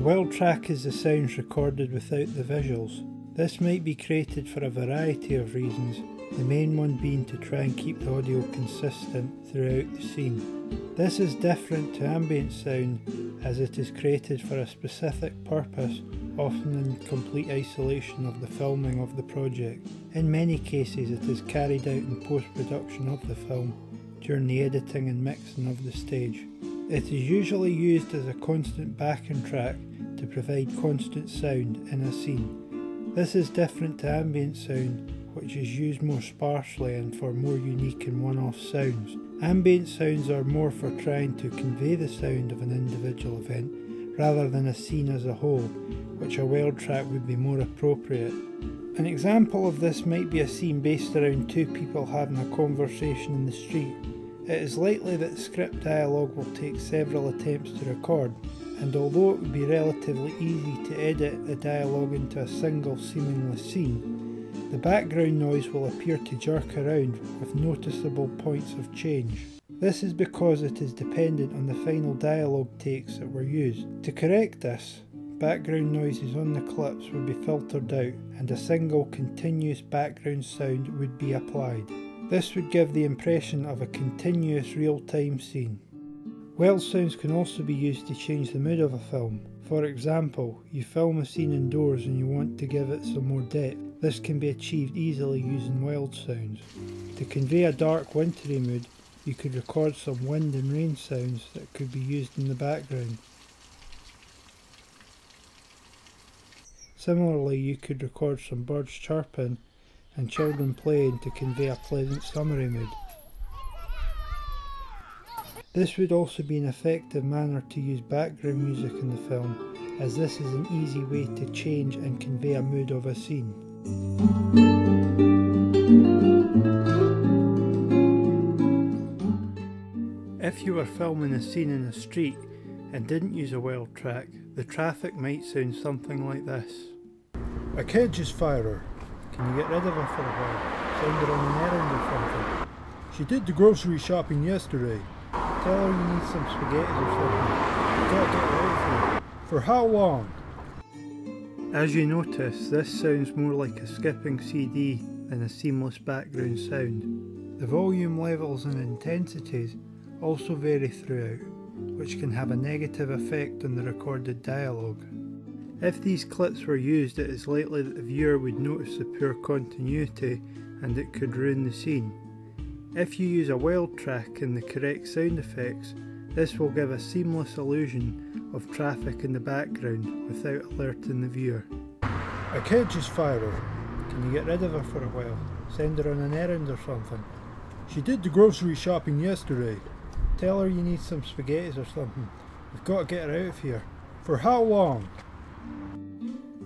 world track is the sounds recorded without the visuals. This might be created for a variety of reasons, the main one being to try and keep the audio consistent throughout the scene. This is different to ambient sound as it is created for a specific purpose, often in complete isolation of the filming of the project. In many cases it is carried out in post-production of the film, during the editing and mixing of the stage. It is usually used as a constant backing track to provide constant sound in a scene. This is different to ambient sound, which is used more sparsely and for more unique and one-off sounds. Ambient sounds are more for trying to convey the sound of an individual event rather than a scene as a whole, which a world track would be more appropriate. An example of this might be a scene based around two people having a conversation in the street. It is likely that script dialogue will take several attempts to record, and although it would be relatively easy to edit the dialogue into a single seamless scene, the background noise will appear to jerk around with noticeable points of change. This is because it is dependent on the final dialogue takes that were used. To correct this, background noises on the clips would be filtered out and a single continuous background sound would be applied. This would give the impression of a continuous real-time scene. World sounds can also be used to change the mood of a film. For example, you film a scene indoors and you want to give it some more depth. This can be achieved easily using wild sounds. To convey a dark wintry mood, you could record some wind and rain sounds that could be used in the background. Similarly, you could record some birds chirping and children playing to convey a pleasant summery mood. This would also be an effective manner to use background music in the film, as this is an easy way to change and convey a mood of a scene. If you were filming a scene in a street and didn't use a world track, the traffic might sound something like this. A kid is fired. Can you get rid of her for a while? Send her on an errand or something? She did the grocery shopping yesterday. Tell her you need some spaghetti or something. You gotta get her out here. For how long? As you notice, this sounds more like a skipping CD than a seamless background sound. The volume levels and intensities also vary throughout, which can have a negative effect on the recorded dialogue. If these clips were used, it is likely that the viewer would notice the poor continuity and it could ruin the scene. If you use a world track and the correct sound effects, this will give a seamless illusion of traffic in the background without alerting the viewer. A kid is fired. Can you get rid of her for a while? Send her on an errand or something? She did the grocery shopping yesterday. Tell her you need some spaghetti or something. We've got to get her out of here. For how long?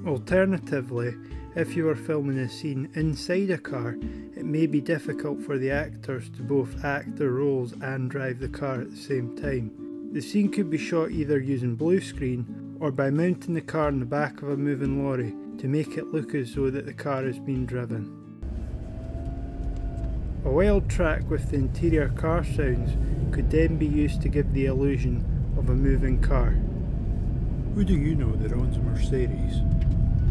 Alternatively, if you are filming a scene inside a car, it may be difficult for the actors to both act their roles and drive the car at the same time. The scene could be shot either using blue screen or by mounting the car in the back of a moving lorry to make it look as though that the car is being driven. A wild track with the interior car sounds could then be used to give the illusion of a moving car. Who do you know that owns a Mercedes?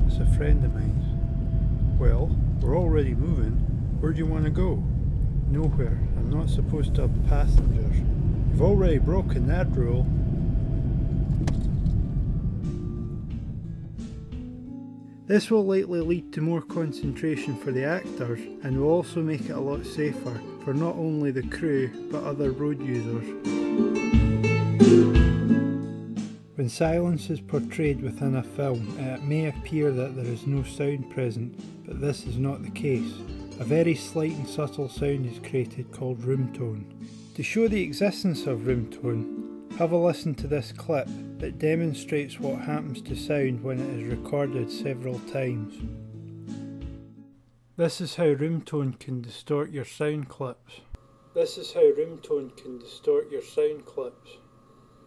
It's a friend of mine. Well, we're already moving. Where do you want to go? Nowhere. I'm not supposed to have passengers. You've already broken that rule. This will likely lead to more concentration for the actors and will also make it a lot safer for not only the crew but other road users. When silence is portrayed within a film, it may appear that there is no sound present, but this is not the case. A very slight and subtle sound is created called room tone. To show the existence of room tone, have a listen to this clip that demonstrates what happens to sound when it is recorded several times. This is how room tone can distort your sound clips. This is how room tone can distort your sound clips.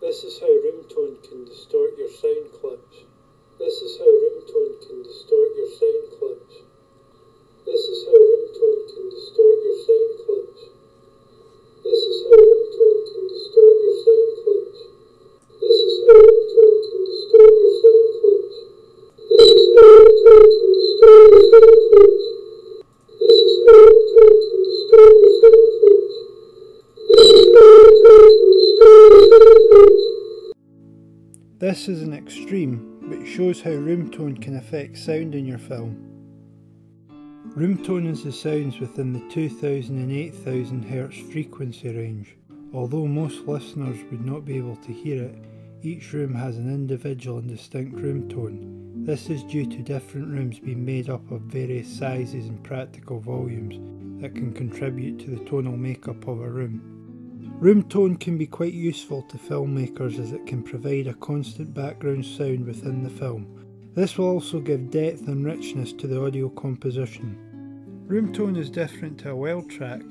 This is how room tone can distort your sound clips. This is how room tone can distort your sound clips. This is how room tone can distort your sound clips. This is how room tone can distort your sound clips. This is how room tone can distort your sound This is an extreme, but shows how room tone can affect sound in your film. Room tone is the sounds within the 2000 and 8000 Hz frequency range. Although most listeners would not be able to hear it, each room has an individual and distinct room tone. This is due to different rooms being made up of various sizes and practical volumes that can contribute to the tonal makeup of a room. Room tone can be quite useful to filmmakers as it can provide a constant background sound within the film. This will also give depth and richness to the audio composition. Room tone is different to a well track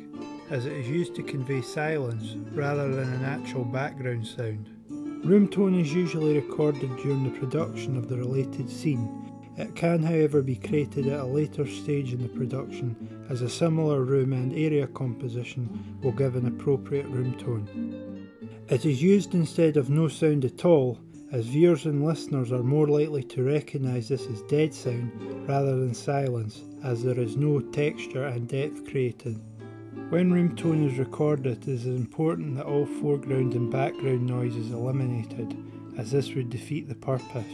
as it is used to convey silence rather than an actual background sound. Room tone is usually recorded during the production of the related scene. It can, however, be created at a later stage in the production, as a similar room and area composition will give an appropriate room tone. It is used instead of no sound at all, as viewers and listeners are more likely to recognise this as dead sound rather than silence, as there is no texture and depth created. When room tone is recorded, it is important that all foreground and background noise is eliminated, as this would defeat the purpose.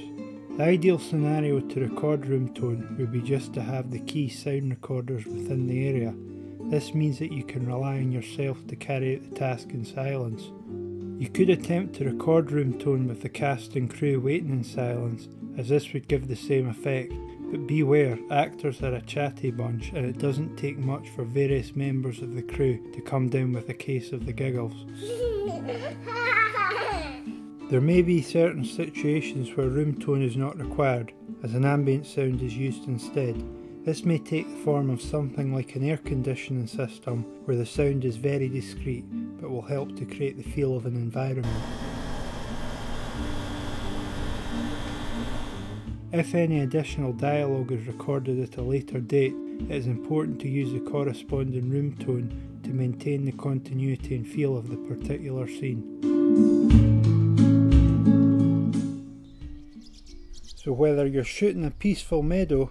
The ideal scenario to record room tone would be just to have the key sound recorders within the area. This means that you can rely on yourself to carry out the task in silence. You could attempt to record room tone with the cast and crew waiting in silence, as this would give the same effect. But beware, actors are a chatty bunch and it doesn't take much for various members of the crew to come down with a case of the giggles. There may be certain situations where room tone is not required, as an ambient sound is used instead. This may take the form of something like an air conditioning system where the sound is very discreet but will help to create the feel of an environment. If any additional dialogue is recorded at a later date, it is important to use the corresponding room tone to maintain the continuity and feel of the particular scene. So whether you're shooting a peaceful meadow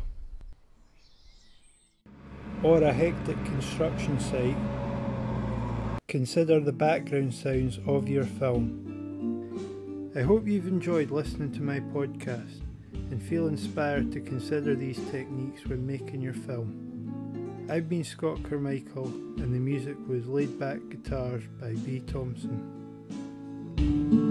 or a hectic construction site, consider the background sounds of your film. I hope you've enjoyed listening to my podcast and feel inspired to consider these techniques when making your film. I've been Scott Carmichael and the music was Laid Back Guitars by B. Thompson.